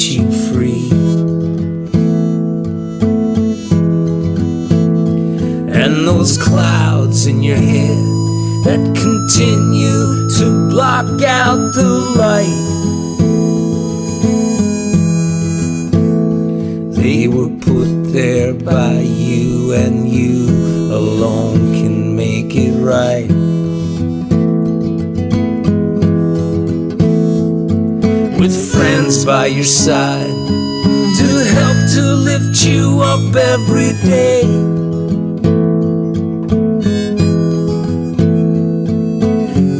you free. And those clouds in your head that continue to block out the light, they were put there by you, and you alone can make it right. With friends by your side to help to lift you up every day.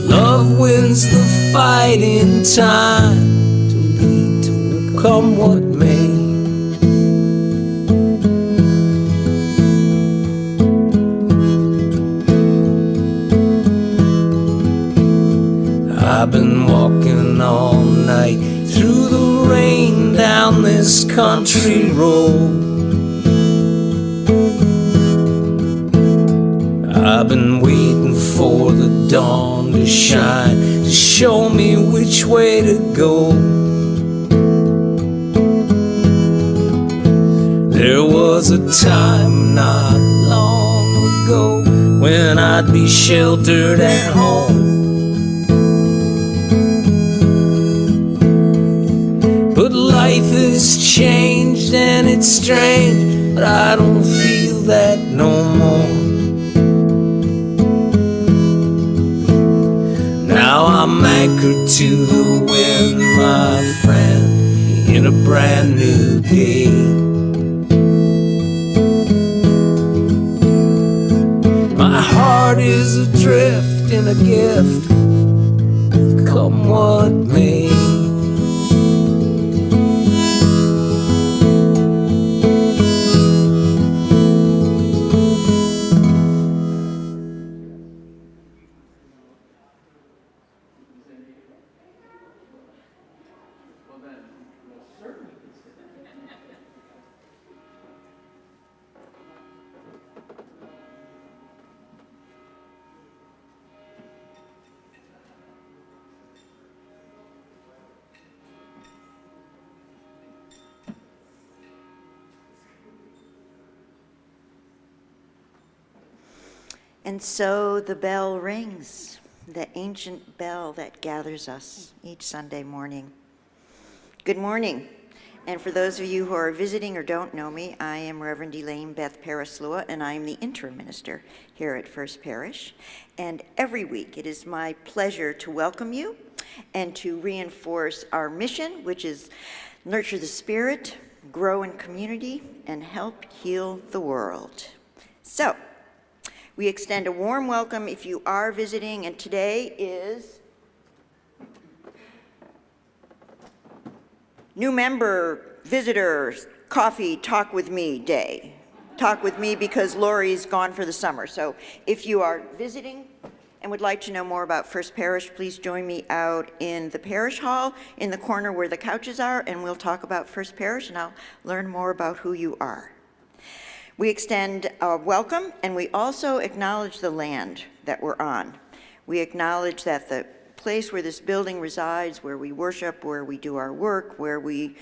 Love wins the fight in time to lead to come what may. I've been walking all night through the rain down this country road. I've been waiting for the dawn to shine, to show me which way to go. There was a time not long ago when I'd be sheltered at home. But life has changed and it's strange, but I don't feel that no more. Now I'm anchored to the wind, my friend, in a brand new day. My heart is adrift in a gift, come what may. And so the bell rings, the ancient bell that gathers us each Sunday morning. Good morning. And for those of you who are visiting or don't know me, I am Reverend Elaine Beth Paraslua, and I am the interim minister here at First Parish. And every week it is my pleasure to welcome you and to reinforce our mission, which is nurture the spirit, grow in community, and help heal the world. So, we extend a warm welcome if you are visiting, and today is New Member Visitors Coffee Talk With Me Day. Talk with me because Lori's gone for the summer. So if you are visiting and would like to know more about First Parish, please join me out in the Parish Hall in the corner where the couches are, and we'll talk about First Parish, and I'll learn more about who you are. We extend a welcome, and we also acknowledge the land that we're on. We acknowledge that the place where this building resides, where we worship, where we do our work, where we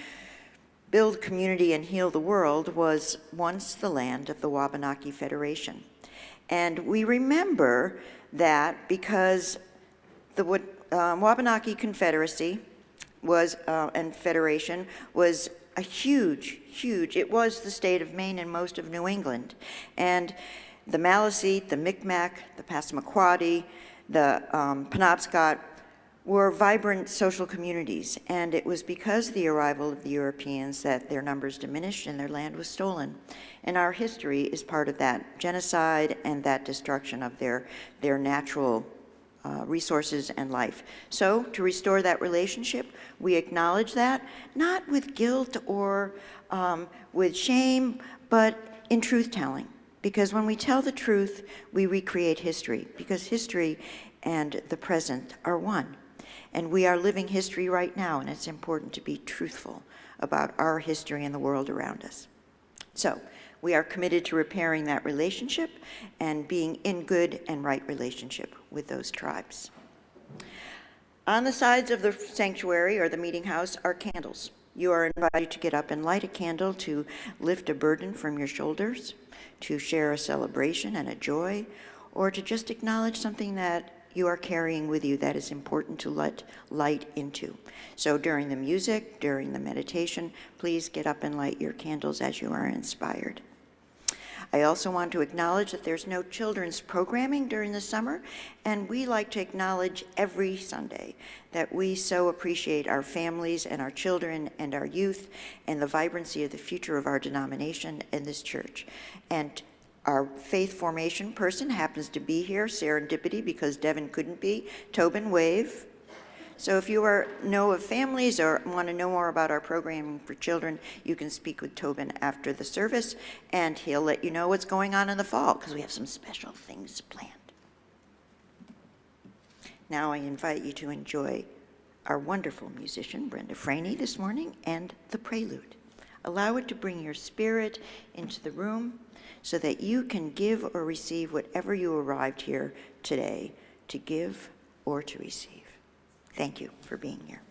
build community and heal the world, was once the land of the Wabanaki Federation. And we remember that because the Wabanaki Confederacy and Federation was a huge, it was the state of Maine and most of New England. And the Maliseet, the Micmac, the Passamaquoddy, the Penobscot were vibrant social communities. And it was because of the arrival of the Europeans that their numbers diminished and their land was stolen. And our history is part of that genocide and that destruction of their natural resources and life. So to restore that relationship, we acknowledge that, not with guilt or with shame, but in truth-telling. Because when we tell the truth, we recreate history, because history and the present are one. And we are living history right now, and it's important to be truthful about our history and the world around us. So we are committed to repairing that relationship and being in good and right relationship with those tribes. On the sides of the sanctuary or the meeting house are candles. You are invited to get up and light a candle to lift a burden from your shoulders, to share a celebration and a joy, or to just acknowledge something that you are carrying with you that is important to let light into. So during the music, during the meditation, please get up and light your candles as you are inspired. I also want to acknowledge that there's no children's programming during the summer, and we like to acknowledge every Sunday that we so appreciate our families and our children and our youth and the vibrancy of the future of our denomination and this church. And our faith formation person happens to be here, serendipity, because Devin couldn't be. Tobin, wave. So if you know of families or want to know more about our programming for children, you can speak with Tobin after the service, and he'll let you know what's going on in the fall, because we have some special things planned. Now I invite you to enjoy our wonderful musician, Brenda Franey, this morning, and the Prelude. Allow it to bring your spirit into the room so that you can give or receive whatever you arrived here today to give or to receive. Thank you for being here.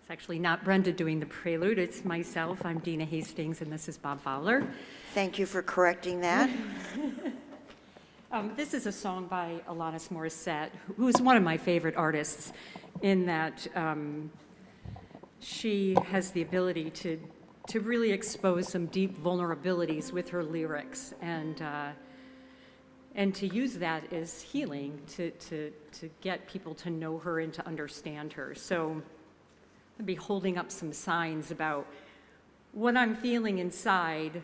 It's actually not Brenda doing the prelude, it's myself. I'm Dina Hastings, and this is Bob Fowler. Thank you for correcting that. This is a song by Alanis Morissette, who's one of my favorite artists in that she has the ability to really expose some deep vulnerabilities with her lyrics, and to use that as healing, to get people to know her and to understand her. So I'll be holding up some signs about what I'm feeling inside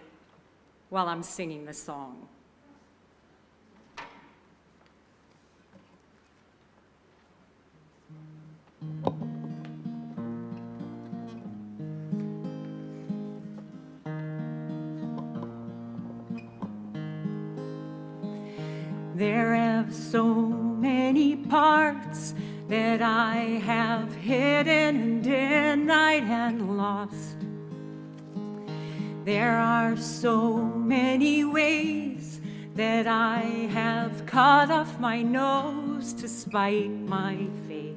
while I'm singing the song. There are so many parts that I have hidden and denied and lost. There are so many ways that I have cut off my nose to spite my face.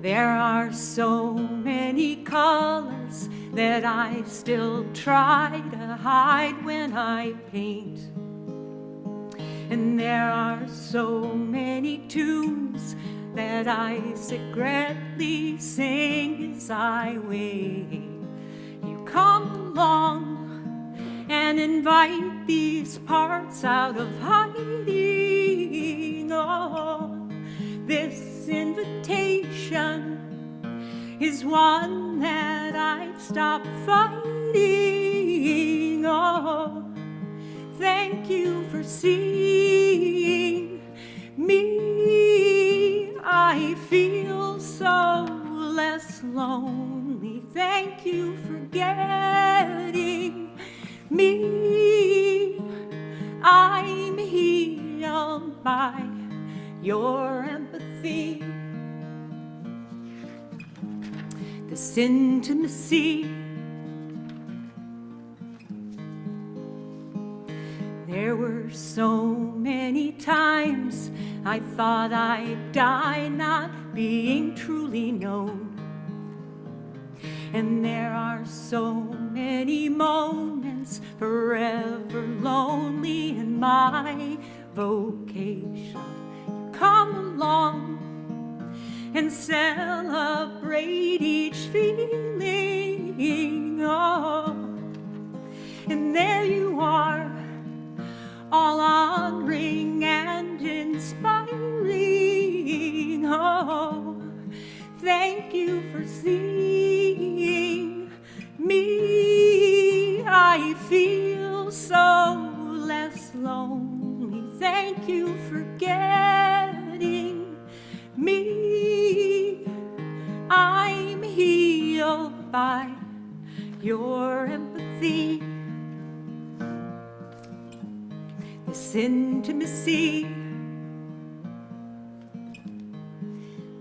There are so many colors that I still try to hide when I paint. And there are so many tunes that I secretly sing as I wait. You come along and invite these parts out of hiding. Oh, this invitation is one that I've stopped fighting. Oh, thank you for seeing me. I feel so less lonely. Thank you for getting me. I'm healed by your empathy. This intimacy. There were so many times I thought I'd die not being truly known. And there are so many moments forever lonely in my vocation. You come along and celebrate each feeling. Oh, and there you are, all honoring and inspiring. Oh, thank you for seeing me. I feel so less lonely. Thank you for getting me. I'm healed by your empathy. This intimacy.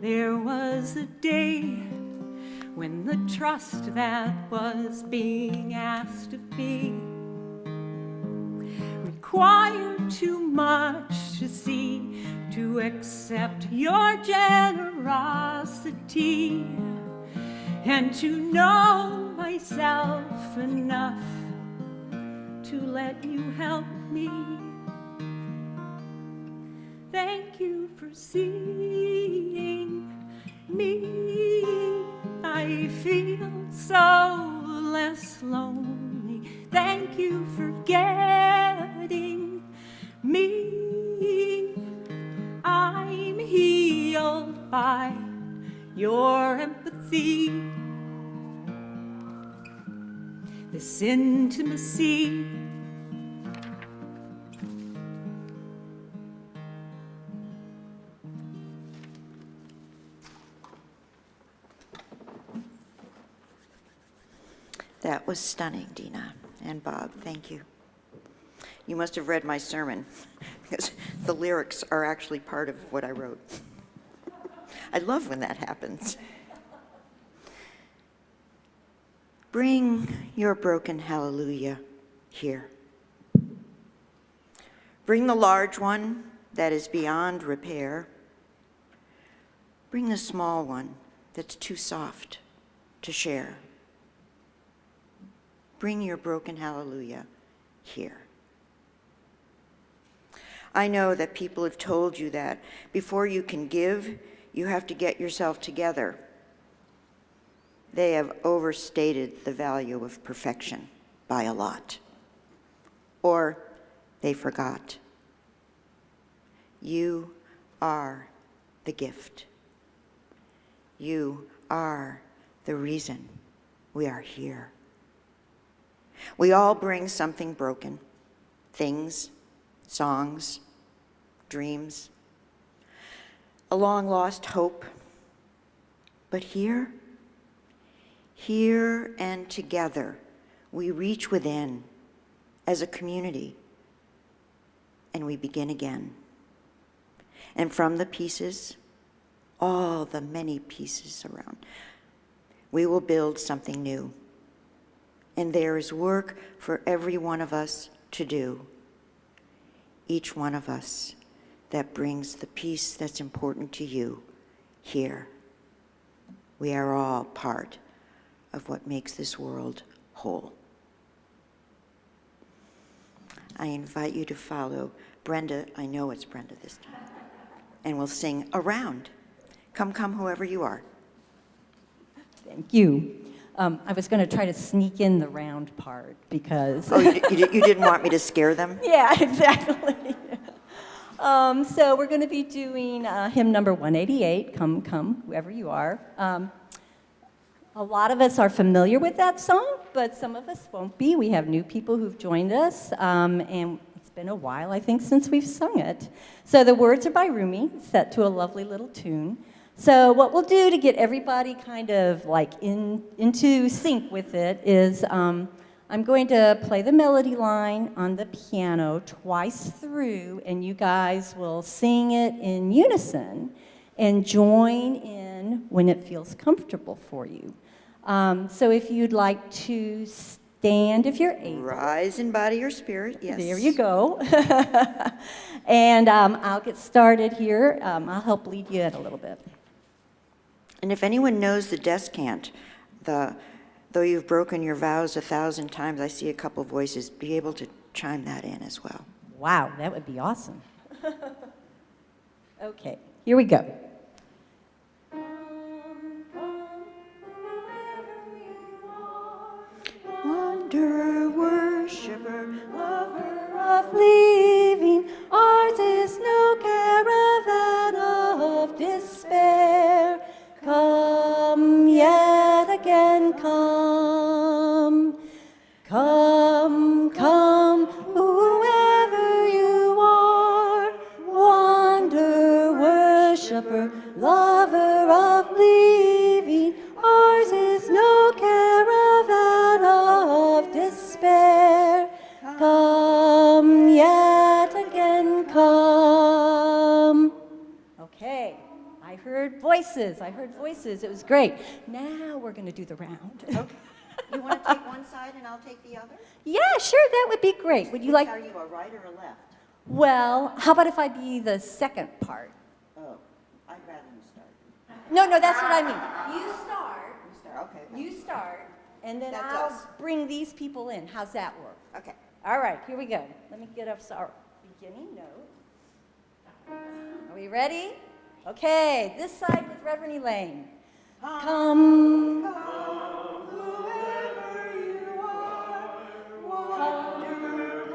There was a day when the trust that was being asked of me require too much to see, to accept your generosity, and to know myself enough to let you help me. Thank you for seeing me. I feel so less lonely. Thank you for getting me. I'm healed by your empathy. This intimacy. That was stunning, Dina and Bob. Thank you. You must have read my sermon, because the lyrics are actually part of what I wrote. I love when that happens. Bring your broken hallelujah here. Bring the large one that is beyond repair. Bring the small one that's too soft to share. Bring your broken hallelujah here. I know that people have told you that before you can give, you have to get yourself together. They have overstated the value of perfection by a lot. Or they forgot. You are the gift. You are the reason we are here. We all bring something broken, things, songs, dreams, a long-lost hope. But here and together, we reach within as a community, and we begin again. And from the pieces, all the many pieces around, we will build something new. And there is work for every one of us to do. Each one of us that brings the piece that's important to you here. We are all part of what makes this world whole. I invite you to follow Brenda. I know it's Brenda this time. And we'll sing Around. Come, come, whoever you are. Thank you. I was going to try to sneak in the round part because... Oh, you didn't want me to scare them? Yeah, exactly. So we're going to be doing hymn number 188, Come, Come, Whoever You Are. A lot of us are familiar with that song, but some of us won't be. We have new people who've joined us, and it's been a while, I think, since we've sung it. So the words are by Rumi, set to a lovely little tune. So what we'll do to get everybody kind of like into sync with it is I'm going to play the melody line on the piano twice through, and you guys will sing it in unison and join in when it feels comfortable for you. So if you'd like to stand, if you're able. Rise in body or spirit, yes. There you go. And I'll get started here. I'll help lead you in a little bit. And if anyone knows the descant, though you've broken your vows 1,000 times, I see a couple voices, be able to chime that in as well. Wow, that would be awesome. Okay, here we go. Wanderer, worshiper, Lover of leaving, ours is no caravan of despair. Come yet again, come. Come, come, whoever you are. Wanderer, worshiper, lover of leaving, ours is no caravan of despair. Come yet again, come. Okay, I heard voices. It was great. Now we're going to do the round. Okay. You want to take one side and I'll take the other? Yeah, sure, that would be great. Would you like? Are you a right or a left? Well, how about if I be the second part? Oh, I'd rather you start. No, that's what I mean. You start. You start, okay. You start, and then That's I'll us. bring these people in. How's that work? Okay. All right, here we go. Let me get us our beginning note. Are we ready? Okay, this side with Reverend Elaine. Come, whoever you are, wonder,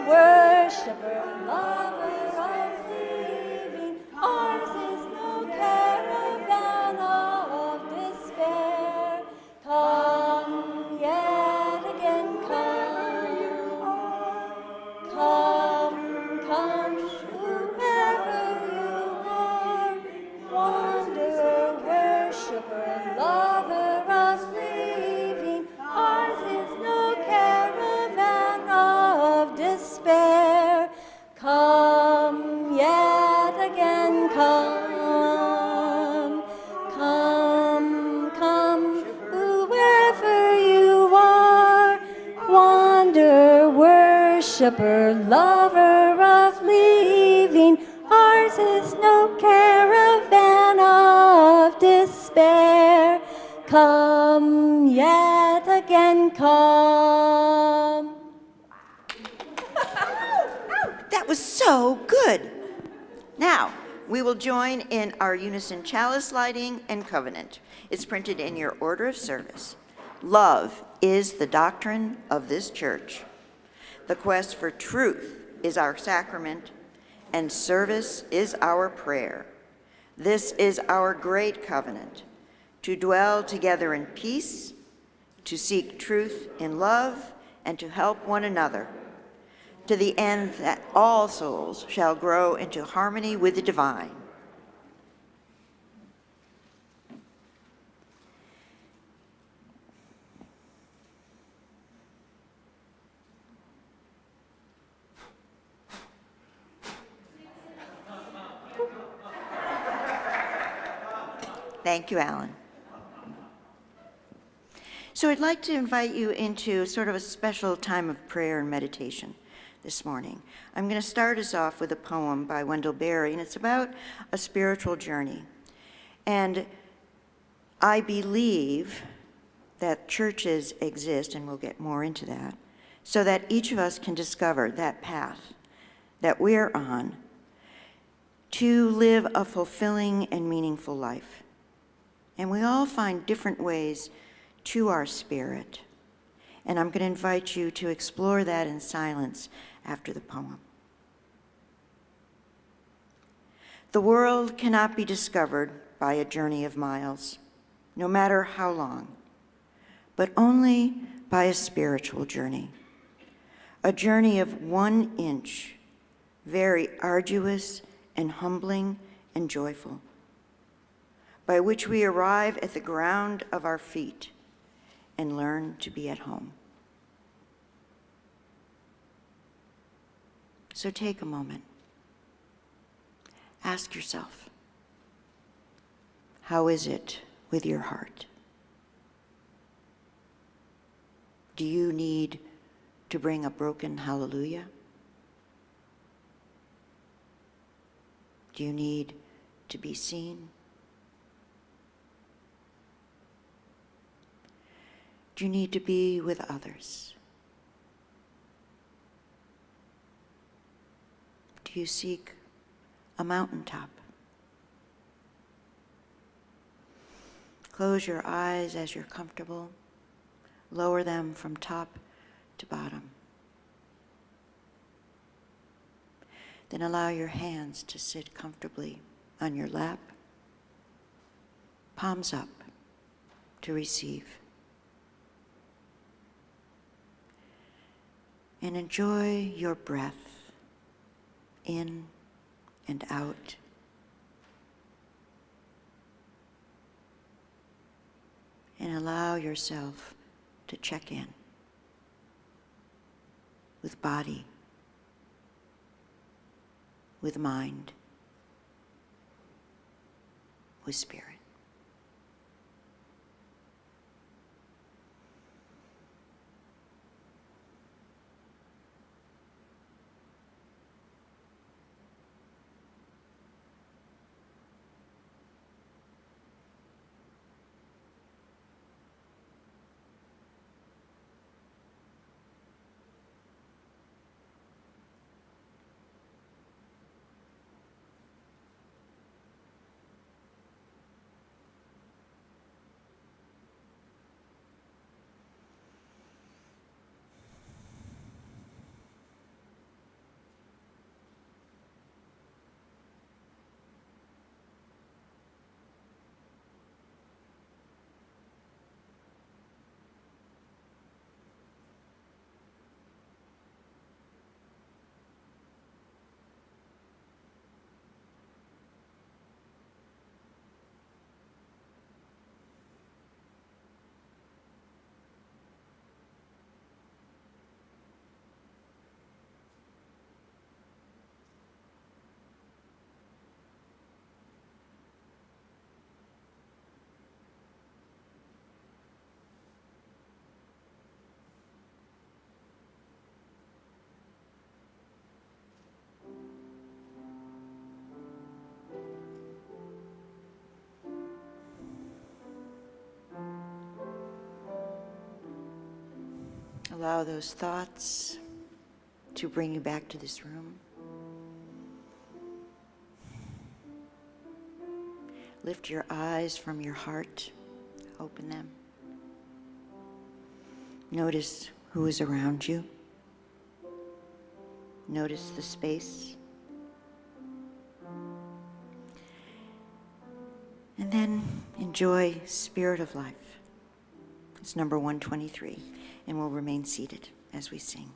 worshiper, lover of living. Ours is no caravan of despair. Come yet again, come, whoever you are, wander, worshiper, lover of living. Ours is no caravan of despair. Come yet again, come, whoever you are, wander, worshiper, lover of living. Ours is no caravan of despair. Come yet again, come. That was so good. Now, we will join in our unison chalice lighting and covenant. It's printed in your order of service. Love is the doctrine of this church. The quest for truth is our sacrament, and service is our prayer. This is our great covenant, to dwell together in peace, to seek truth in love, and to help one another, to the end that all souls shall grow into harmony with the divine. Thank you, Alan. So I'd like to invite you into sort of a special time of prayer and meditation this morning. I'm going to start us off with a poem by Wendell Berry, and it's about a spiritual journey. And I believe that churches exist, and we'll get more into that, so that each of us can discover that path that we're on to live a fulfilling and meaningful life. And we all find different ways to our spirit. And I'm going to invite you to explore that in silence after the poem. The world cannot be discovered by a journey of miles, no matter how long, but only by a spiritual journey. A journey of 1 inch, very arduous and humbling and joyful, by which we arrive at the ground of our feet and learn to be at home. So take a moment. Ask yourself, how is it with your heart? Do you need to bring a broken hallelujah? Do you need to be seen? Do you need to be with others? Do you seek a mountaintop? Close your eyes as you're comfortable. Lower them from top to bottom. Then allow your hands to sit comfortably on your lap, palms up to receive. And enjoy your breath in and out. And allow yourself to check in with body, with mind, with Spirit. Allow those thoughts to bring you back to this room. Lift your eyes from your heart. Open them. Notice who is around you. Notice the space. And then enjoy Spirit of Life. It's number 123, and we'll remain seated as we sing.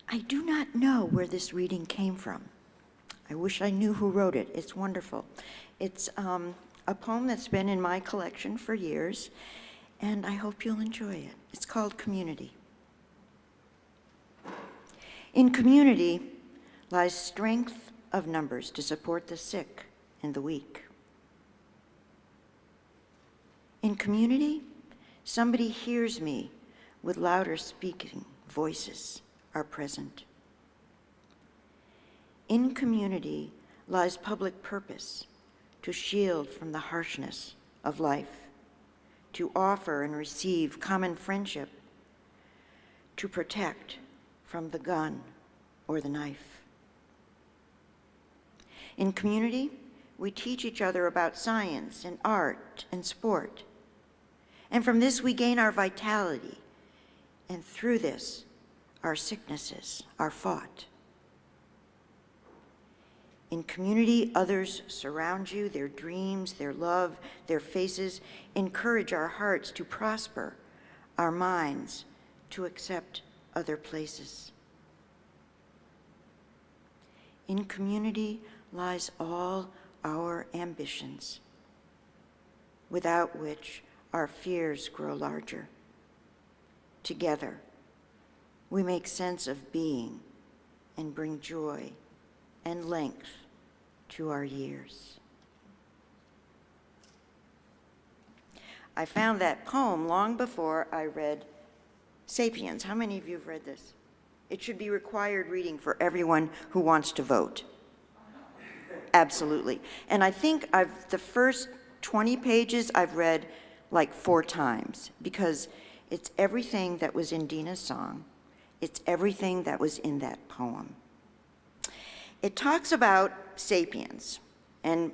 I do not know where this reading came from. I wish I knew who wrote it. It's wonderful. It's a poem that's been in my collection for years, and I hope you'll enjoy it. It's called Community. In community lies strength of numbers to support the sick and the weak. In community, somebody hears me with louder speaking voices are present. In community lies public purpose to shield from the harshness of life, to offer and receive common friendship, to protect from the gun or the knife. In community, we teach each other about science and art and sport. And from this we gain our vitality, and through this, our sicknesses are fought. In community, others surround you, their dreams, their love, their faces encourage our hearts to prosper, our minds to accept other places. In community lies all our ambitions, without which our fears grow larger. Together, we make sense of being and bring joy and length to our years. I found that poem long before I read *Sapiens*. How many of you have read this? It should be required reading for everyone who wants to vote. Absolutely. And I think the first 20 pages I've read like 4 times, because it's everything that was in Dina's song. It's everything that was in that poem. It talks about sapiens, and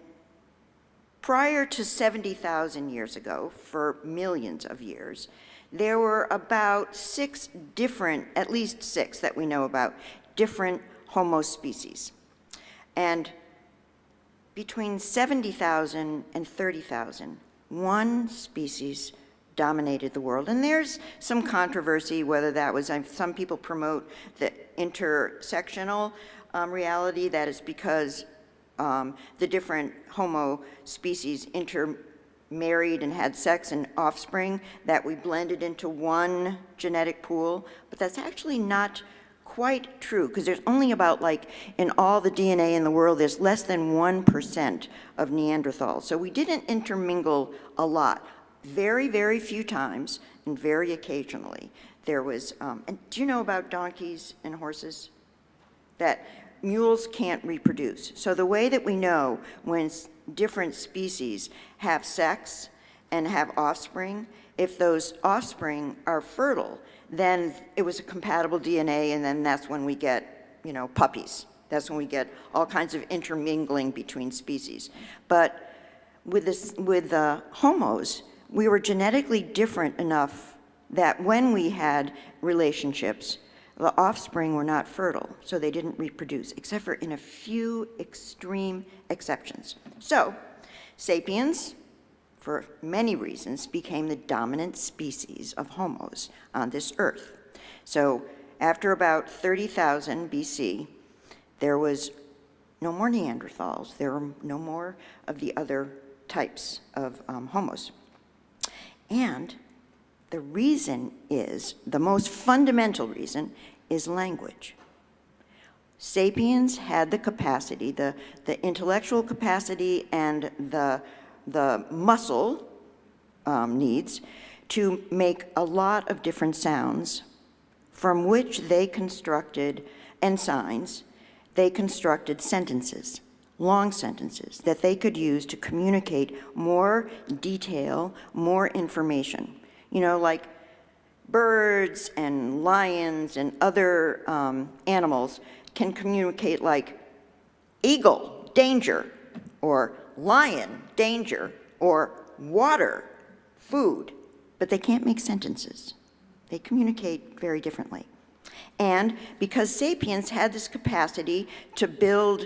prior to 70,000 years ago, for millions of years, there were about 6 different, at least 6 that we know about, different Homo species. And between 70,000 and 30,000, one species dominated the world. And there's some controversy whether that was, some people promote the intersectional reality, that is because the different Homo species intermarried and had sex and offspring, that we blended into one genetic pool. But that's actually not quite true, because there's only about, like, in all the DNA in the world, there's less than 1% of Neanderthals. So we didn't intermingle a lot. Very, very few times, and very occasionally. There was, and do you know about donkeys and horses? That mules can't reproduce. So the way that we know when different species have sex and have offspring, if those offspring are fertile, then it was a compatible DNA, and then that's when we get, puppies. That's when we get all kinds of intermingling between species. But with the homos, we were genetically different enough that when we had relationships, the offspring were not fertile, so they didn't reproduce, except for in a few extreme exceptions. So, sapiens, for many reasons, became the dominant species of homos on this earth. So, after about 30,000 BC, there was no more Neanderthals. There were no more of the other types of homos. And the reason is, the most fundamental reason, is language. Sapiens had the capacity, the intellectual capacity and the muscle needs to make a lot of different sounds from which they constructed, and signs, they constructed sentences, long sentences that they could use to communicate more detail, more information. Like birds and lions and other animals can communicate like eagle, danger, or lion, danger, or water, food, but they can't make sentences. They communicate very differently. And because sapiens had this capacity to build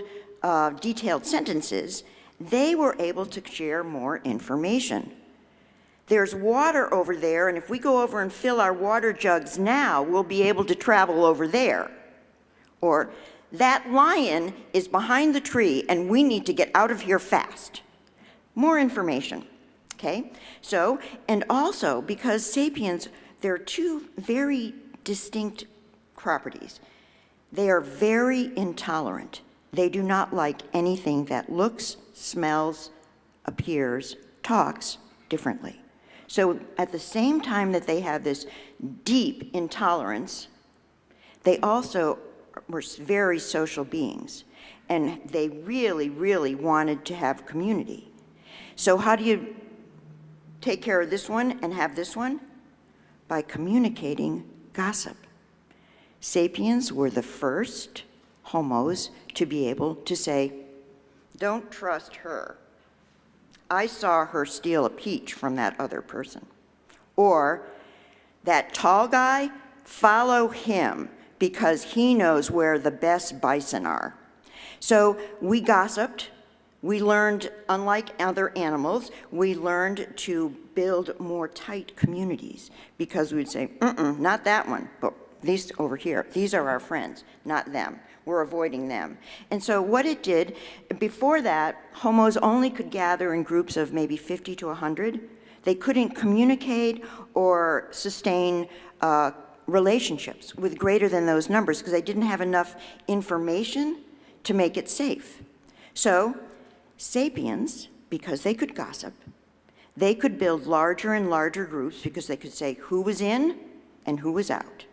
detailed sentences, they were able to share more information. There's water over there, and if we go over and fill our water jugs now, we'll be able to travel over there. Or, that lion is behind the tree, and we need to get out of here fast. More information, okay? So, and also, because sapiens, there are 2 very distinct properties. They are very intolerant. They do not like anything that looks, smells, appears, talks differently. So at the same time that they have this deep intolerance, they also were very social beings, and they really, really wanted to have community. So how do you take care of this one and have this one? By communicating gossip. Sapiens were the first homos to be able to say, "Don't trust her. I saw her steal a peach from that other person." Or, "That tall guy, follow him because he knows where the best bison are." So we gossiped. We learned, unlike other animals, we learned to build more tight communities because we'd say, not that one, but these over here, these are our friends, not them. We're avoiding them. And so what it did, before that, homos only could gather in groups of maybe 50 to 100. They couldn't communicate or sustain relationships with greater than those numbers because they didn't have enough information to make it safe. So sapiens, because they could gossip, they could build larger and larger groups because they could say who was in and who was out,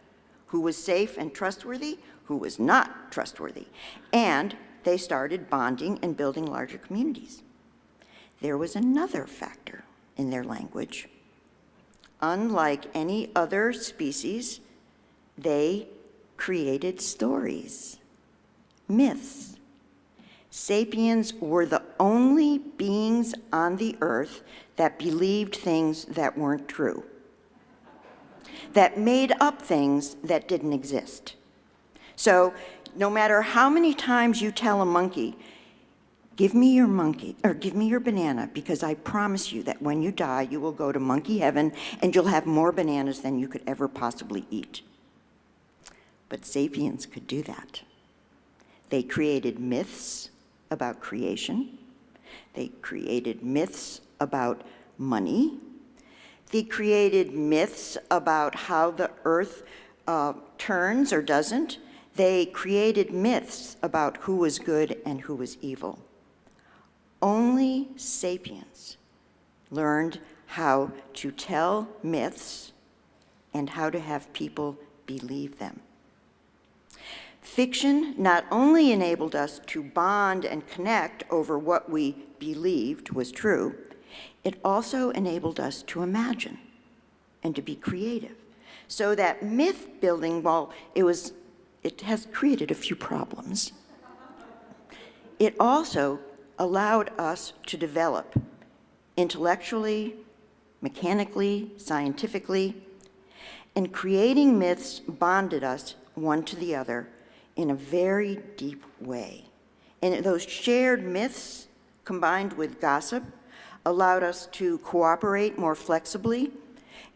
who was safe and trustworthy, who was not trustworthy. And they started bonding and building larger communities. There was another factor in their language. Unlike any other species, they created stories, myths. Sapiens were the only beings on the earth that believed things that weren't true, that made up things that didn't exist. So no matter how many times you tell a monkey, give me your monkey, or give me your banana, because I promise you that when you die, you will go to monkey heaven and you'll have more bananas than you could ever possibly eat. But sapiens could do that. They created myths about creation. They created myths about money. They created myths about how the earth turns or doesn't. They created myths about who was good and who was evil. Only sapiens learned how to tell myths and how to have people believe them. Fiction not only enabled us to bond and connect over what we believed was true, it also enabled us to imagine and to be creative. So that myth building, while it has created a few problems, it also allowed us to develop intellectually, mechanically, scientifically, and creating myths bonded us one to the other in a very deep way. And those shared myths, combined with gossip, allowed us to cooperate more flexibly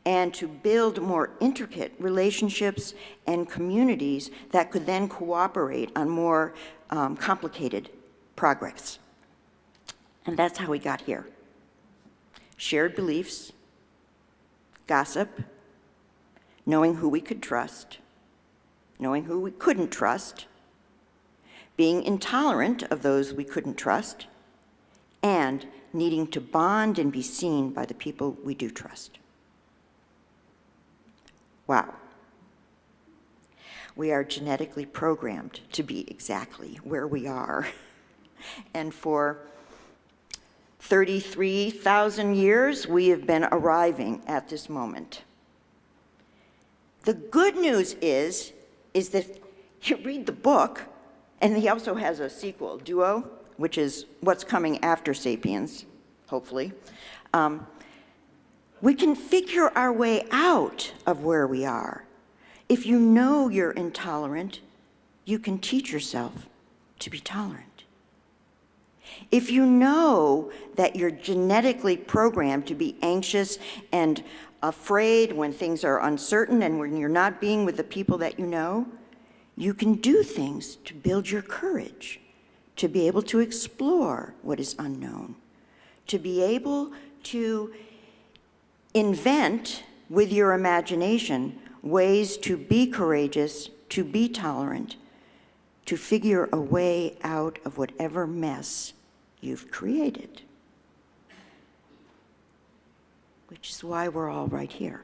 and to build more intricate relationships and communities that could then cooperate on more complicated progress. And that's how we got here. Shared beliefs, gossip, knowing who we could trust, knowing who we couldn't trust, being intolerant of those we couldn't trust, and needing to bond and be seen by the people we do trust. Wow. We are genetically programmed to be exactly where we are. And for 33,000 years, we have been arriving at this moment. The good news is that you read the book, and he also has a sequel, Duo, which is what's coming after Sapiens, hopefully. We can figure our way out of where we are. If you know you're intolerant, you can teach yourself to be tolerant. If you know that you're genetically programmed to be anxious and afraid when things are uncertain and when you're not being with the people that you know, you can do things to build your courage, to be able to explore what is unknown, to be able to invent with your imagination ways to be courageous, to be tolerant, to figure a way out of whatever mess you've created. Which is why we're all right here.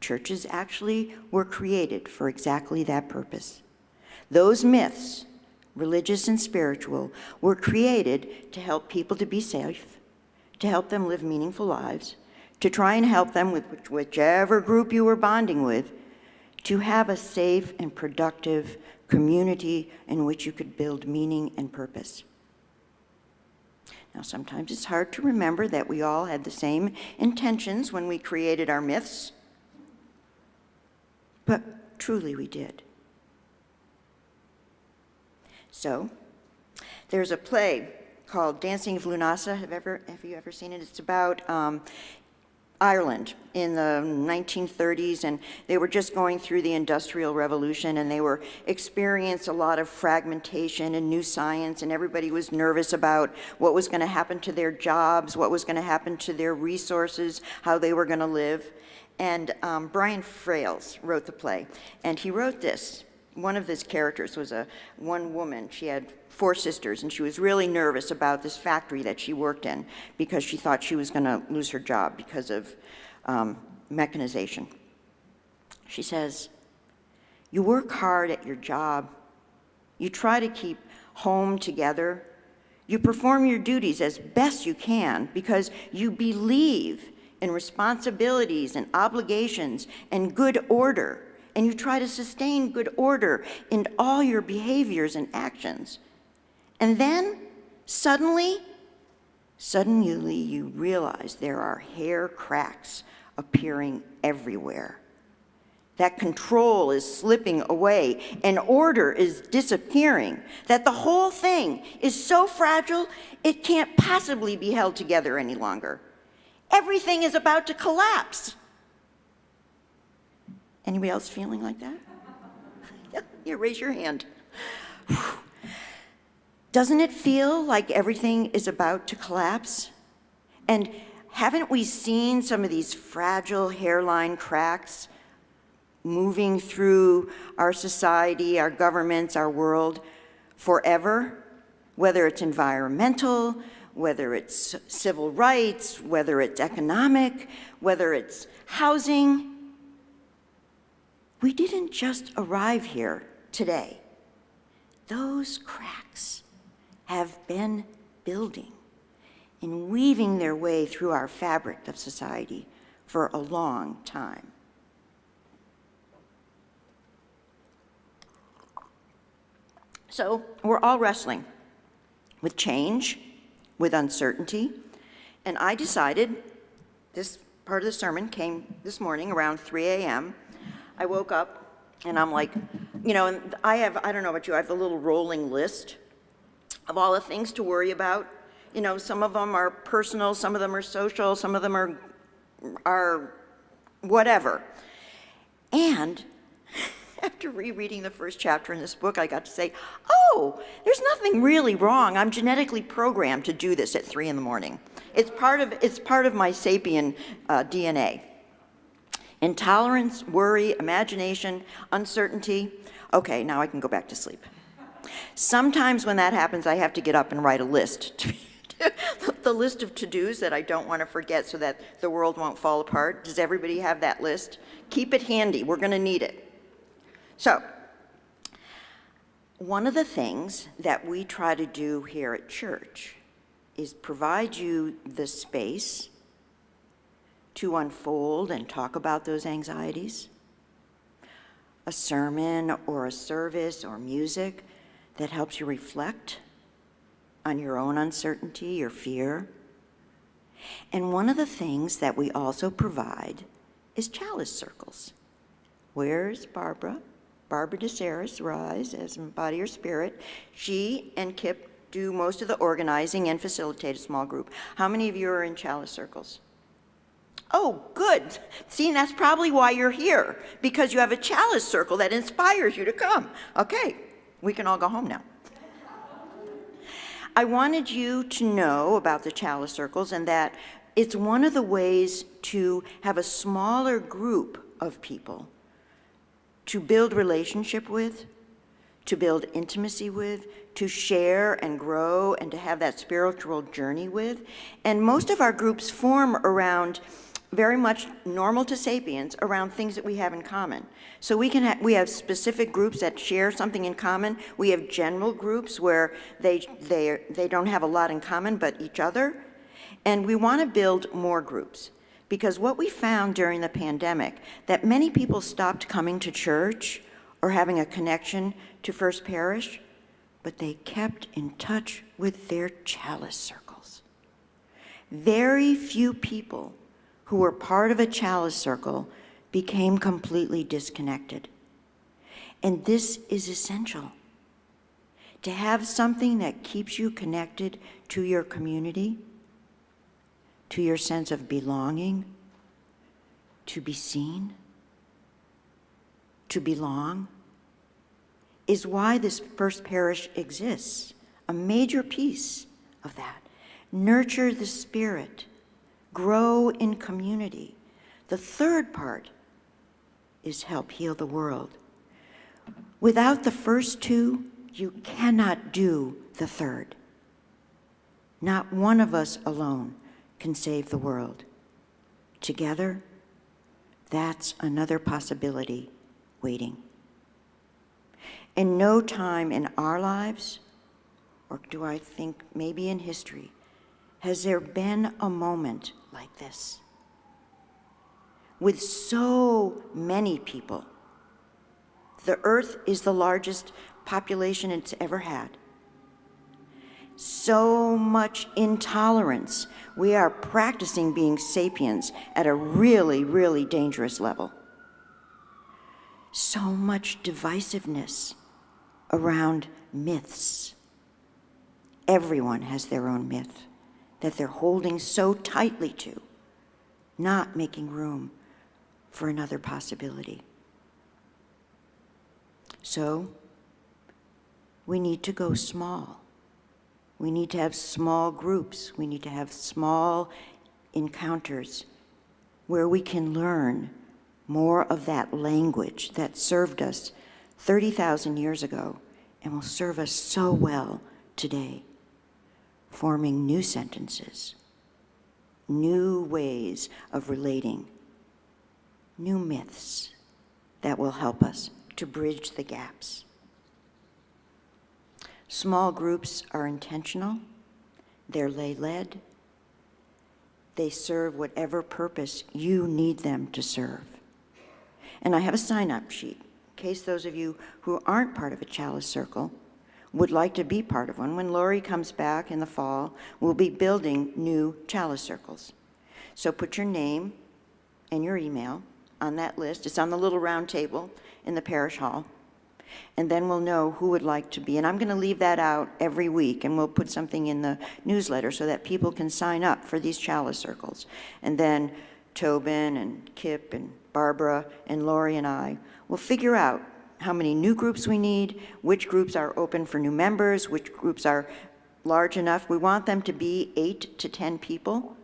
Churches actually were created for exactly that purpose. Those myths, religious and spiritual, were created to help people to be safe, to help them live meaningful lives, to try and help them with whichever group you were bonding with, to have a safe and productive community in which you could build meaning and purpose. Now, sometimes it's hard to remember that we all had the same intentions when we created our myths, but truly we did. So, there's a play called Dancing of Lunasa. Have you ever seen it? It's about Ireland in the 1930s, and they were just going through the Industrial Revolution, and they were experiencing a lot of fragmentation and new science, and everybody was nervous about what was going to happen to their jobs, what was going to happen to their resources, how they were going to live. And Brian Frales wrote the play, and he wrote this. One of his characters was one woman. She had 4 sisters, and she was really nervous about this factory that she worked in because she thought she was going to lose her job because of mechanization. She says, "You work hard at your job. You try to keep home together. You perform your duties as best you can because you believe in responsibilities and obligations and good order, and you try to sustain good order in all your behaviors and actions. And then, suddenly you realize there are hair cracks appearing everywhere. That control is slipping away and order is disappearing, that the whole thing is so fragile it can't possibly be held together any longer. Everything is about to collapse." Anybody else feeling like that? Yeah, raise your hand. Doesn't it feel like everything is about to collapse? And haven't we seen some of these fragile hairline cracks moving through our society, our governments, our world forever? Whether it's environmental, whether it's civil rights, whether it's economic, whether it's housing. We didn't just arrive here today. Those cracks have been building and weaving their way through our fabric of society for a long time. So we're all wrestling with change, with uncertainty, and I decided, this part of the sermon came this morning around 3 a.m. I woke up and I'm like, and I don't know about you, I have a little rolling list of all the things to worry about. Some of them are personal, some of them are social, some of them are whatever. And after rereading the first chapter in this book, I got to say, oh, there's nothing really wrong. I'm genetically programmed to do this at 3 in the morning. It's part of my sapien DNA. Intolerance, worry, imagination, uncertainty. Okay, now I can go back to sleep. Sometimes when that happens, I have to get up and write a list. The list of to-dos that I don't want to forget so that the world won't fall apart. Does everybody have that list? Keep it handy. We're going to need it. So, one of the things that we try to do here at church is provide you the space to unfold and talk about those anxieties. A sermon or a service or music that helps you reflect on your own uncertainty, your fear. And one of the things that we also provide is chalice circles. Where's Barbara? Barbara DeSaris, rise as embody your spirit. She and Kip do most of the organizing and facilitate a small group. How many of you are in chalice circles? Oh, good. See, that's probably why you're here, because you have a chalice circle that inspires you to come. Okay, we can all go home now. I wanted you to know about the chalice circles and that it's one of the ways to have a smaller group of people to build relationship with, to build intimacy with, to share and grow and to have that spiritual journey with. And most of our groups form around very much normal to sapiens, around things that we have in common. So we have specific groups that share something in common. We have general groups where they don't have a lot in common but each other. And we want to build more groups. Because what we found during the pandemic, that many people stopped coming to church or having a connection to First Parish, but they kept in touch with their chalice circles. Very few people who were part of a chalice circle became completely disconnected. And this is essential. to have something that keeps you connected to your community, to your sense of belonging, to be seen, to belong, is why this First Parish exists. A major piece of that. Nurture the spirit, grow in community. The third part is help heal the world. Without the first two, you cannot do the third. Not one of us alone can save the world. Together, that's another possibility waiting. In no time in our lives, or do I think maybe in history, has there been a moment like this? With so many people. The earth is the largest population it's ever had. So much intolerance. We are practicing being sapiens at a really, really dangerous level. So much divisiveness around myths. Everyone has their own myth that they're holding so tightly to, not making room for another possibility. So, we need to go small. We need to have small groups. We need to have small encounters where we can learn more of that language that served us 30,000 years ago and will serve us so well today, forming new sentences, new ways of relating, new myths that will help us to bridge the gaps. Small groups are intentional, they're lay-led, they serve whatever purpose you need them to serve. And I have a sign-up sheet in case those of you who aren't part of a Chalice Circle would like to be part of one. When Lori comes back in the fall, we'll be building new Chalice Circles. So put your name and your email on that list. It's on the little round table in the parish hall. And then we'll know who would like to be. And I'm going to leave that out every week, and we'll put something in the newsletter so that people can sign up for these Chalice Circles. And then Tobin and Kip and Barbara and Lori and I will figure out how many new groups we need, which groups are open for new members, which groups are large enough. We want them to be 8 to 10 people.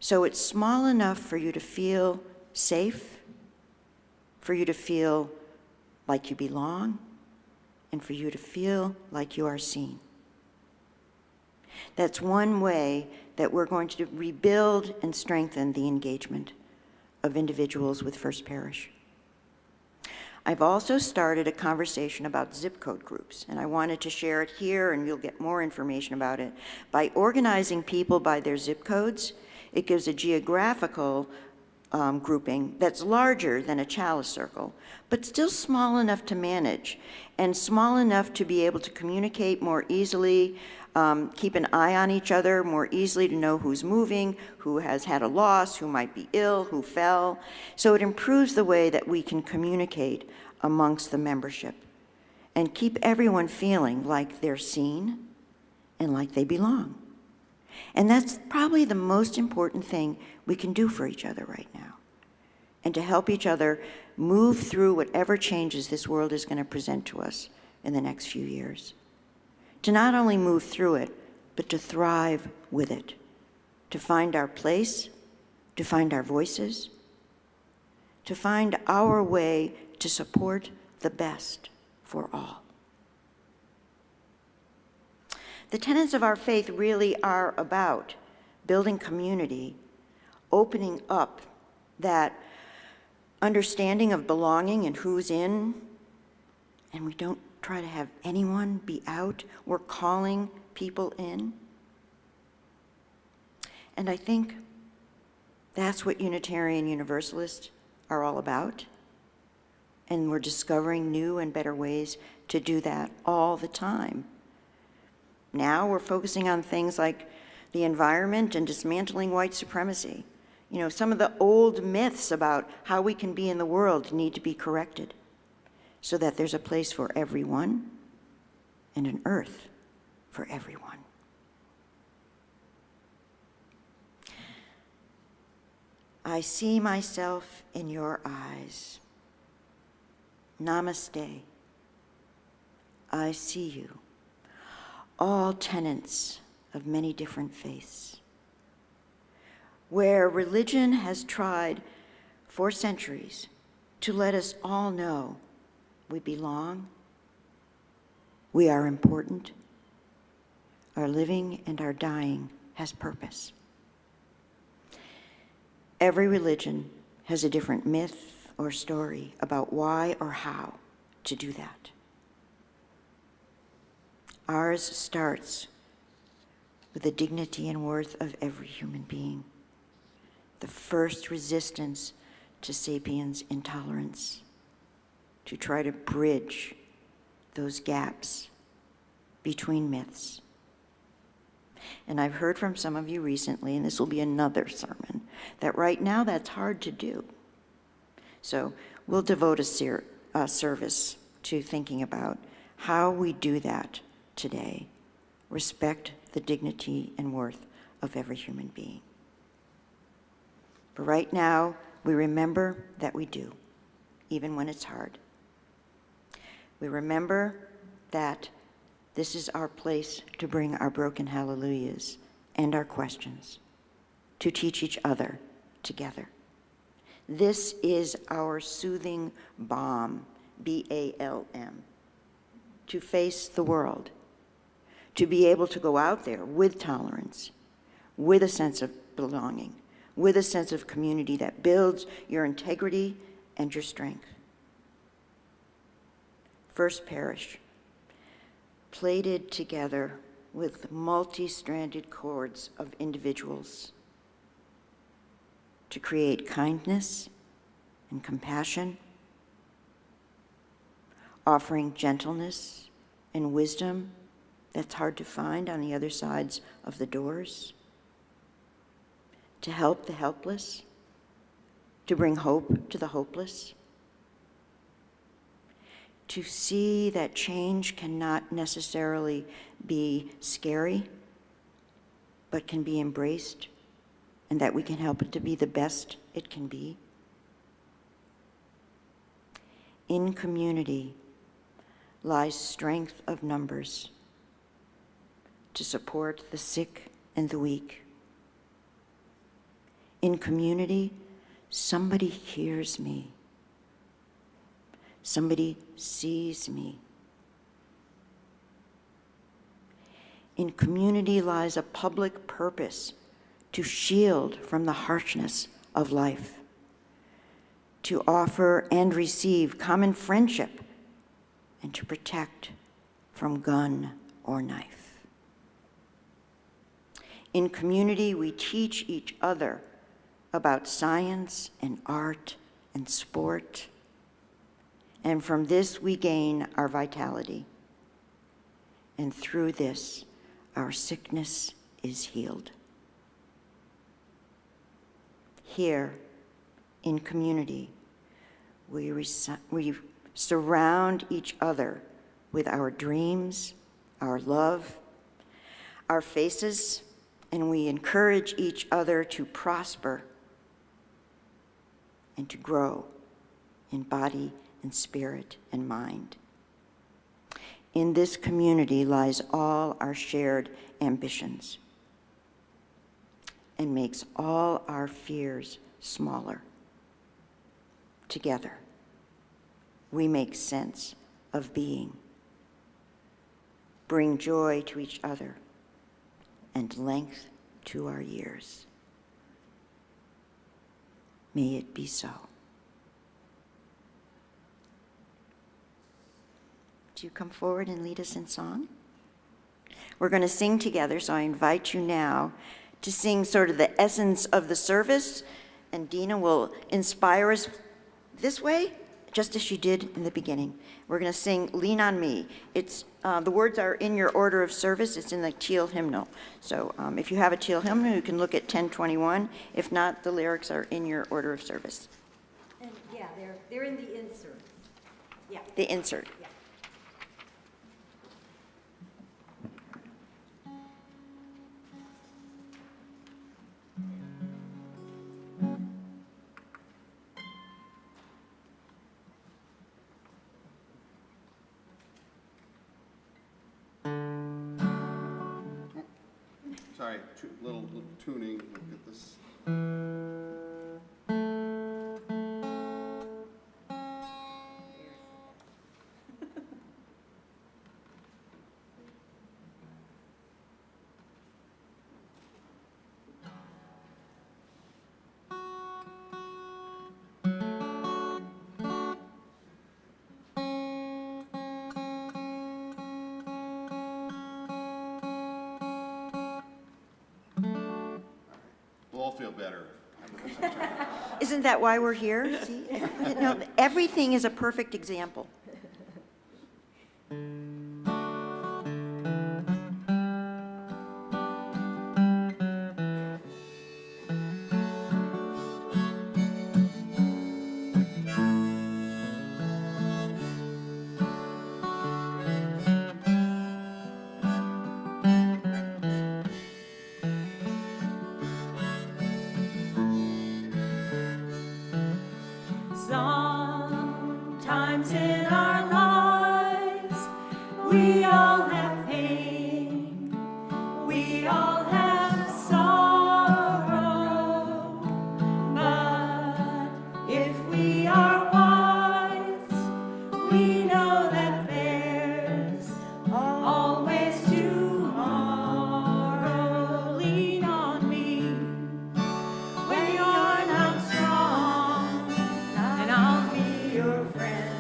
So it's small enough for you to feel safe, for you to feel like you belong, and for you to feel like you are seen. That's one way that we're going to rebuild and strengthen the engagement of individuals with First Parish. I've also started a conversation about zip code groups, and I wanted to share it here, and you'll get more information about it. By organizing people by their zip codes, it gives a geographical grouping that's larger than a Chalice Circle, but still small enough to manage and small enough to be able to communicate more easily, keep an eye on each other more easily to know who's moving, who has had a loss, who might be ill, who fell. So it improves the way that we can communicate amongst the membership and keep everyone feeling like they're seen and like they belong. And that's probably the most important thing we can do for each other right now, and to help each other move through whatever changes this world is going to present to us in the next few years. To not only move through it, but to thrive with it, to find our place, to find our voices, to find our way to support the best for all. The tenets of our faith really are about building community, opening up that understanding of belonging and who's in, and we don't try to have anyone be out. We're calling people in. And I think that's what Unitarian Universalists are all about. And we're discovering new and better ways to do that all the time. Now we're focusing on things like the environment and dismantling white supremacy. You know, some of the old myths about how we can be in the world need to be corrected so that there's a place for everyone and an earth for everyone. I see myself in your eyes. Namaste. I see you, all tenants of many different faiths. Where religion has tried for centuries to let us all know we belong, we are important, our living and our dying has purpose. Every religion has a different myth or story about why or how to do that. Ours starts with the dignity and worth of every human being, the first resistance to sapiens' intolerance, to try to bridge those gaps between myths. And I've heard from some of you recently, and this will be another sermon, that right now that's hard to do. So we'll devote a service to thinking about how we do that today. Respect the dignity and worth of every human being. But right now, we remember that we do, even when it's hard. We remember that this is our place to bring our broken hallelujahs and our questions, to teach each other together. This is our soothing balm, B-A-L-M, to face the world, to be able to go out there with tolerance, with a sense of belonging, with a sense of community that builds your integrity and your strength. First Parish, plaited together with multi-stranded cords of individuals to create kindness and compassion, offering gentleness and wisdom that's hard to find on the other sides of the doors, to help the helpless, to bring hope to the hopeless, to see that change cannot necessarily be scary, but can be embraced, and that we can help it to be the best it can be. In community lies strength of numbers to support the sick and the weak. In community, somebody hears me. Somebody sees me. In community lies a public purpose to shield from the harshness of life, to offer and receive common friendship, and to protect from gun or knife. In community, we teach each other about science and art and sport, and from this we gain our vitality. And through this, our sickness is healed. Here, in community, we surround each other with our dreams, our love, our faces, and we encourage each other to prosper and to grow in body and spirit and mind. In this community lies all our shared ambitions and makes all our fears smaller. Together, we make sense of being, bring joy to each other, and length to our years. May it be so. Do you come forward and lead us in song? We're going to sing together, so I invite you now to sing sort of the essence of the service, and Dina will inspire us this way, just as she did in the beginning. We're going to sing Lean on Me. It's the words are in your order of service. It's in the teal hymnal. So if you have a teal hymnal, you can look at 1021. If not, the lyrics are in your order of service. And yeah, they're in the insert. Yeah. The insert. Yeah. sorry, little tuning. Look at this. We'll all feel better. Isn't that why we're here? See, you know, everything is a perfect example. Sometimes in our lives, we all have pain, we all have sorrow, but if we are wise, we know that there's always tomorrow. Lean on me when you're not strong, and I'll be your friend.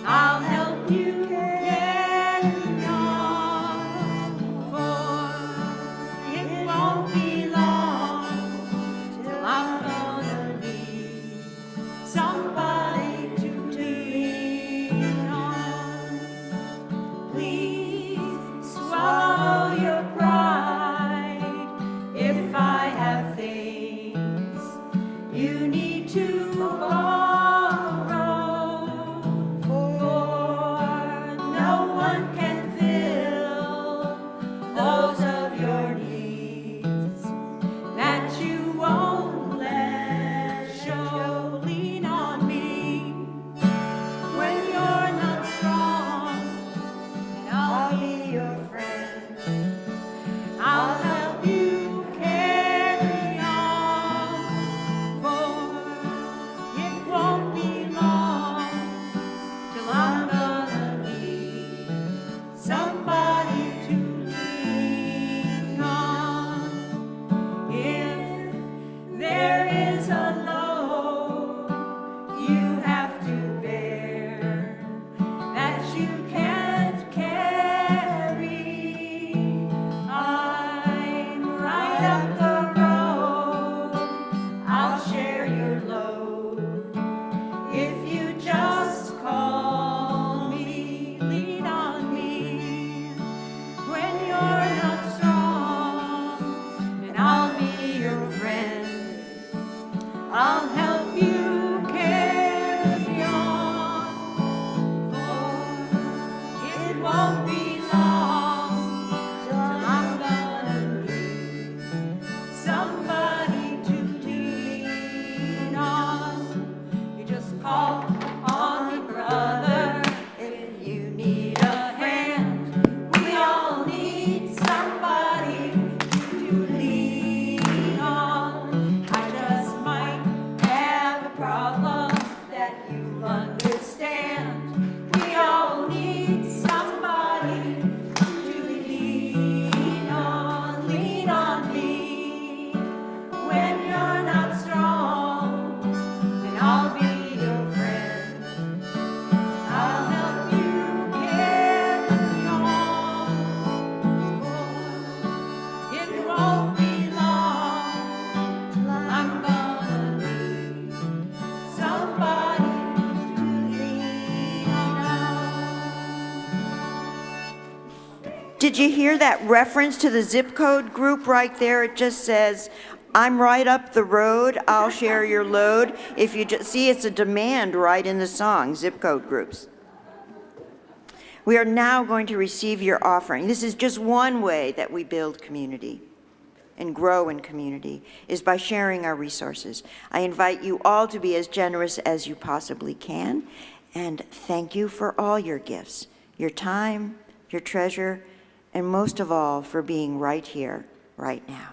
I'll help you carry on, for it won't be long till I'm gonna need somebody to lean on. Please swallow your pride if I have things you need to borrow, for no one can fill those of your needs that you won't let show. Lean on me when you're not strong, and I'll be your friend. I'll help you carry on, for it won't be long till I'm gonna need somebody to lean on. If there is a load you have to bear that you can't carry, I'm right up the road. I'll share your load if you just call me. Lean on me when you're not strong, and I'll be your friend. I'll help you carry on, for it won't be long till I'm gonna need somebody to lean on. You just call on me, brother, if you need a hand. We all need somebody to lean on. I just might have a problem that you understand. We all need somebody to lean on. Lean on me when you're not strong, and I'll be your friend. I'll help you carry on, for it won't be long till I'm gonna need somebody to lean on. Did you hear that reference to the zip code group right there? It just says, I'm right up the road, I'll share your load. If you just see, it's a demand right in the song, zip code groups. We are now going to receive your offering. This is just one way that we build community and grow in community, is by sharing our resources. I invite you all to be as generous as you possibly can, and thank you for all your gifts, your time, your treasure, and most of all, for being right here, right now.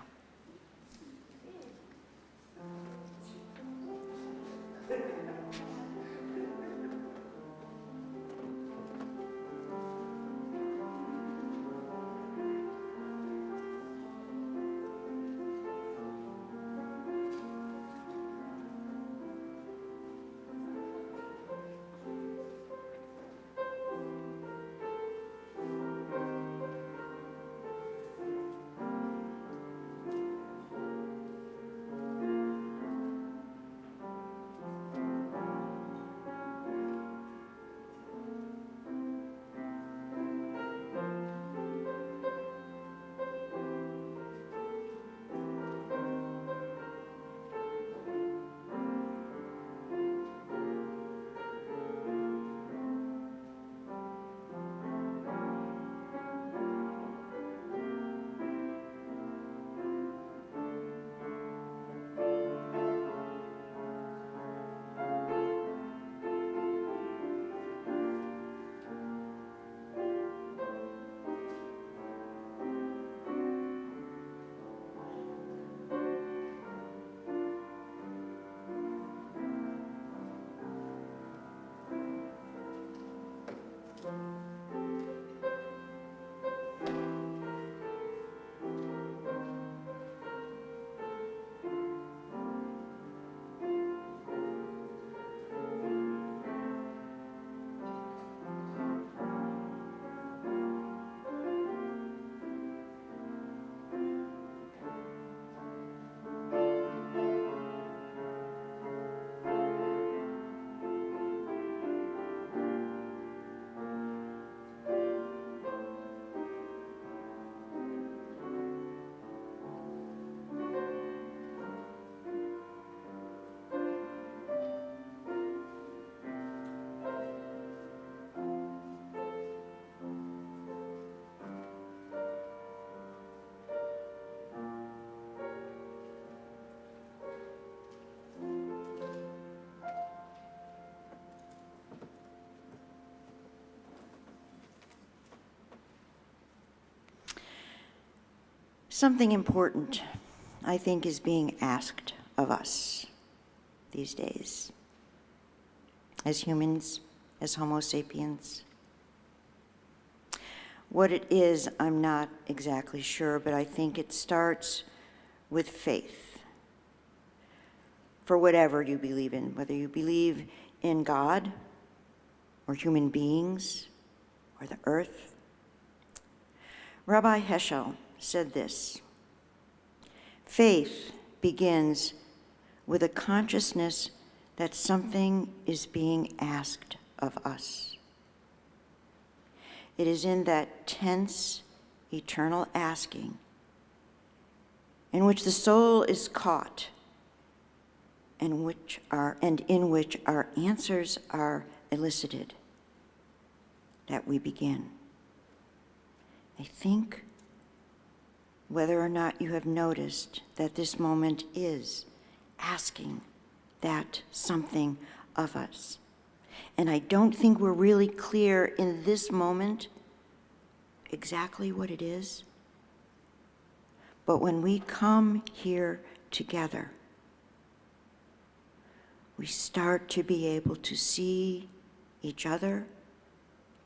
Something important, I think, is being asked of us these days, as humans, as Homo sapiens. What it is, I'm not exactly sure, but I think it starts with faith. For whatever you believe in, whether you believe in God or human beings or the earth. Rabbi Heschel said this: faith begins with a consciousness that something is being asked of us. It is in that tense, eternal asking in which the soul is caught and in which our answers are elicited that we begin. I think whether or not you have noticed that this moment is asking that something of us. And I don't think we're really clear in this moment exactly what it is. But when we come here together, we start to be able to see each other,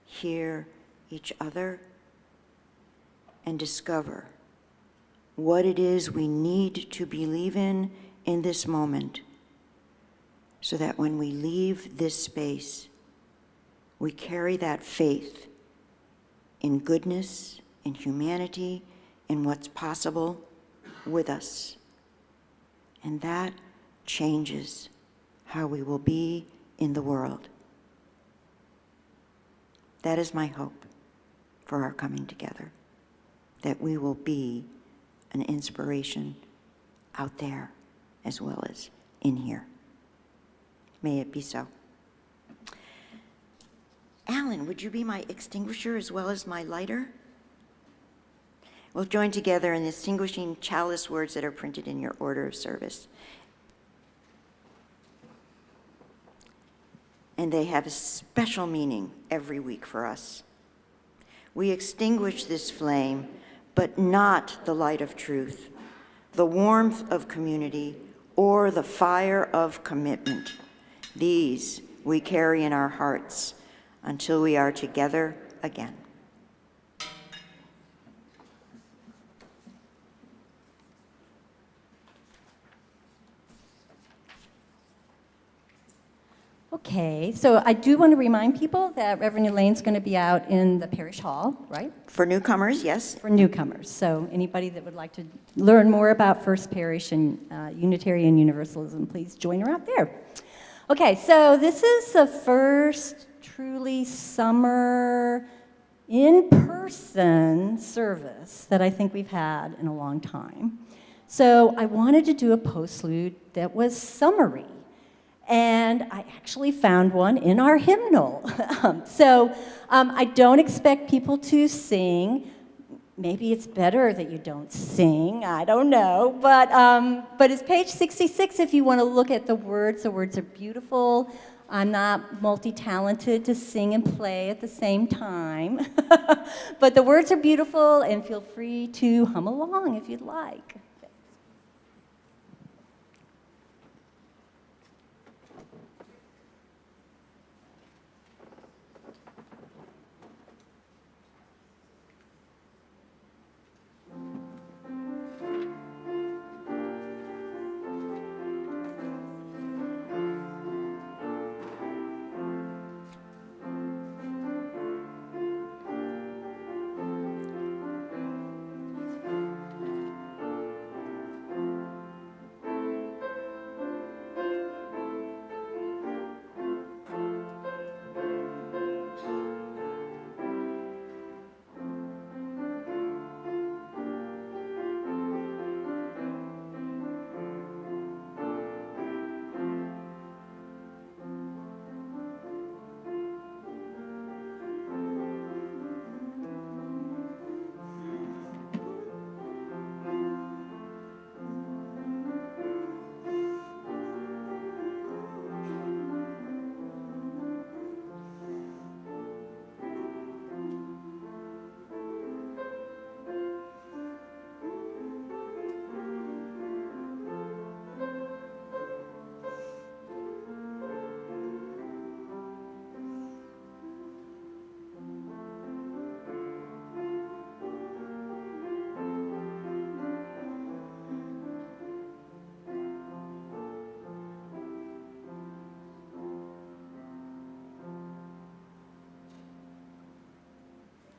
hear each other, and discover what it is we need to believe in this moment, so that when we leave this space, we carry that faith in goodness, in humanity, in what's possible with us. And that changes how we will be in the world. That is my hope for our coming together, that we will be an inspiration out there as well as in here. May it be so. Alan, would you be my extinguisher as well as my lighter? We'll join together in distinguishing chalice words that are printed in your order of service. And they have a special meaning every week for us. we extinguish this flame, but not the light of truth, the warmth of community, or the fire of commitment. These we carry in our hearts until we are together again. Okay, so I do want to remind people that Reverend Elaine's going to be out in the parish hall, right? For newcomers, yes. For newcomers. So anybody that would like to learn more about First Parish and Unitarian Universalism, please join her out there. Okay, so this is the first truly summer in-person service that I think we've had in a long time. So I wanted to do a postlude that was summery. And I actually found one in our hymnal. I don't expect people to sing. Maybe it's better that you don't sing, I don't know. But it's page 66 if you want to look at the words. The words are beautiful. I'm not multi-talented to sing and play at the same time. But the words are beautiful, and feel free to hum along if you'd like.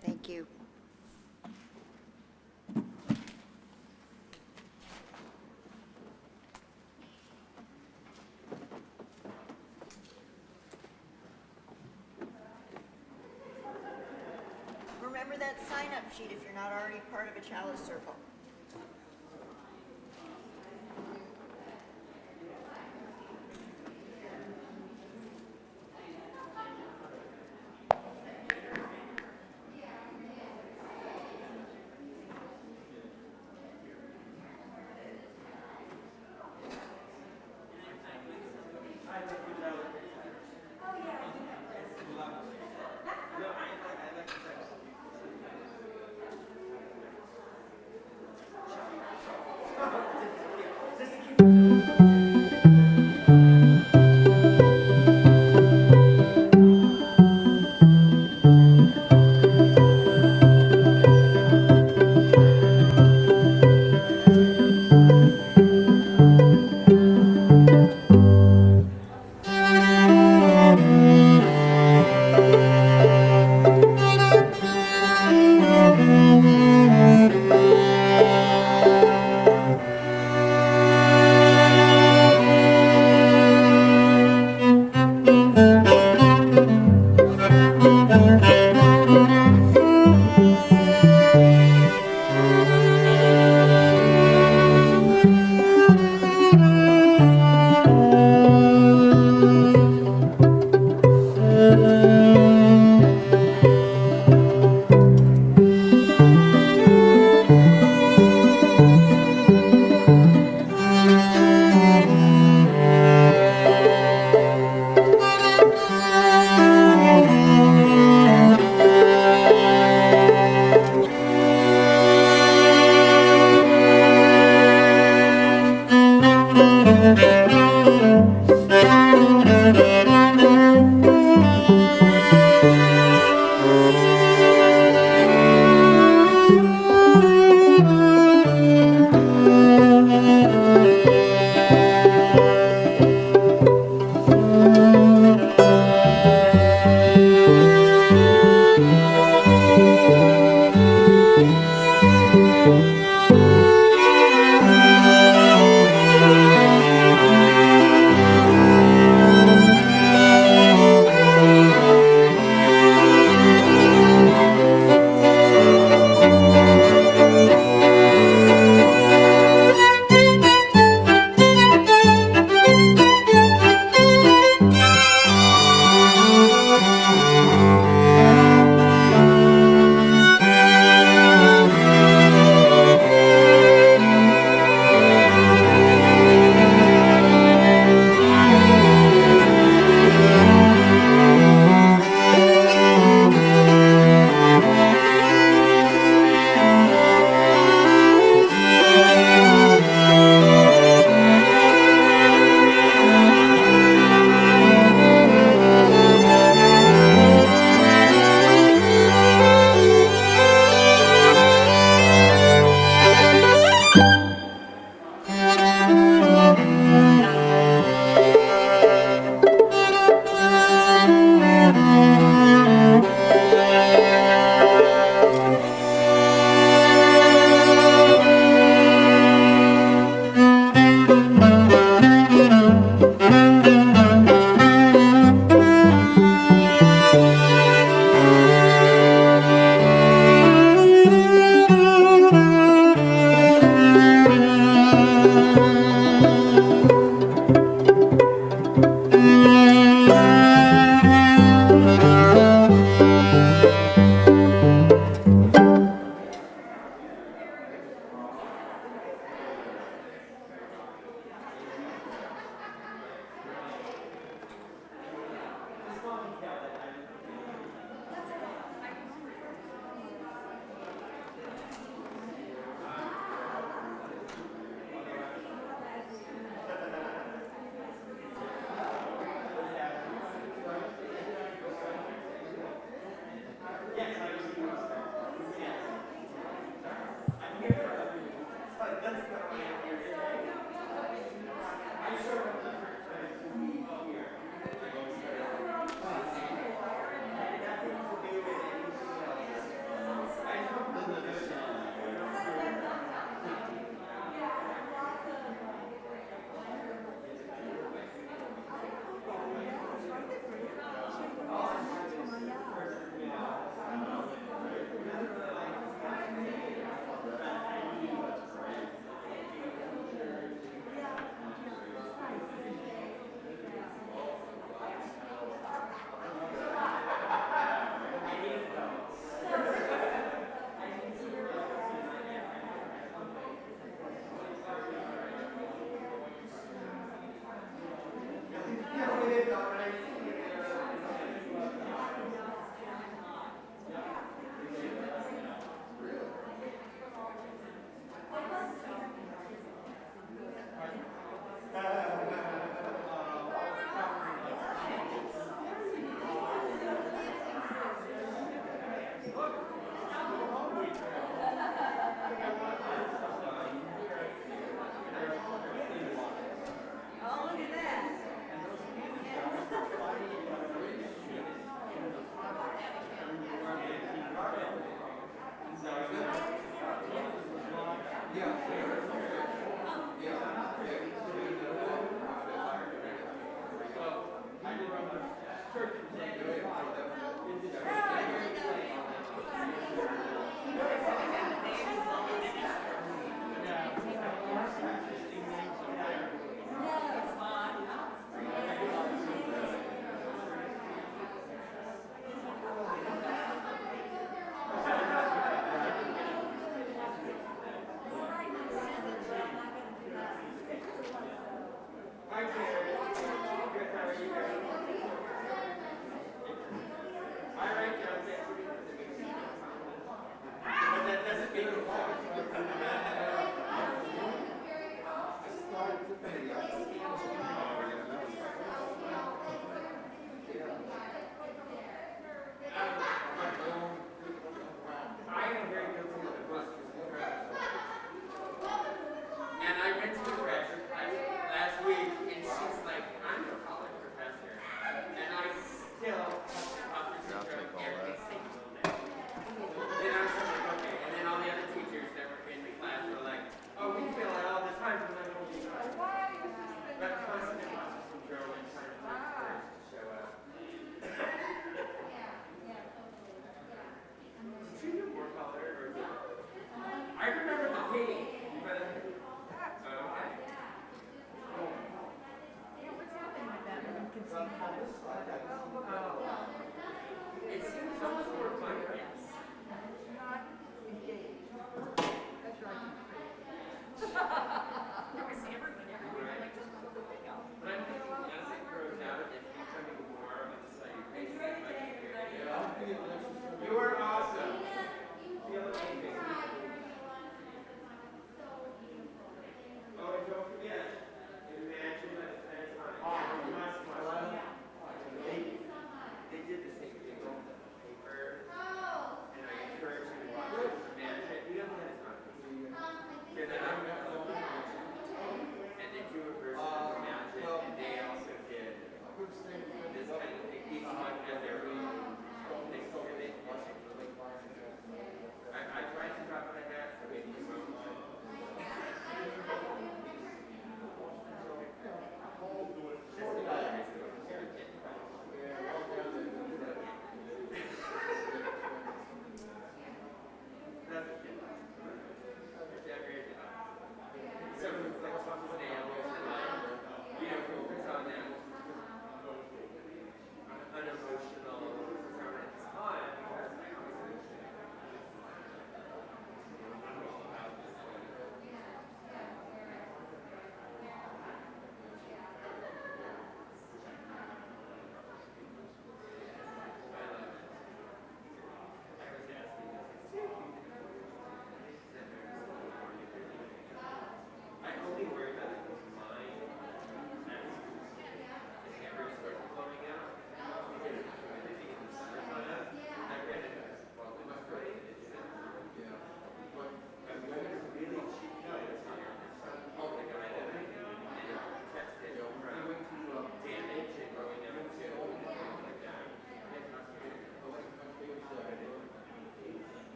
Thank you. Remember that sign-up sheet if you're not already part of a chalice circle.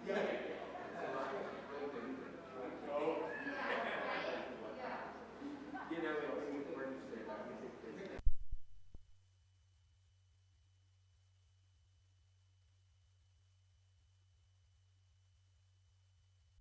Yeah.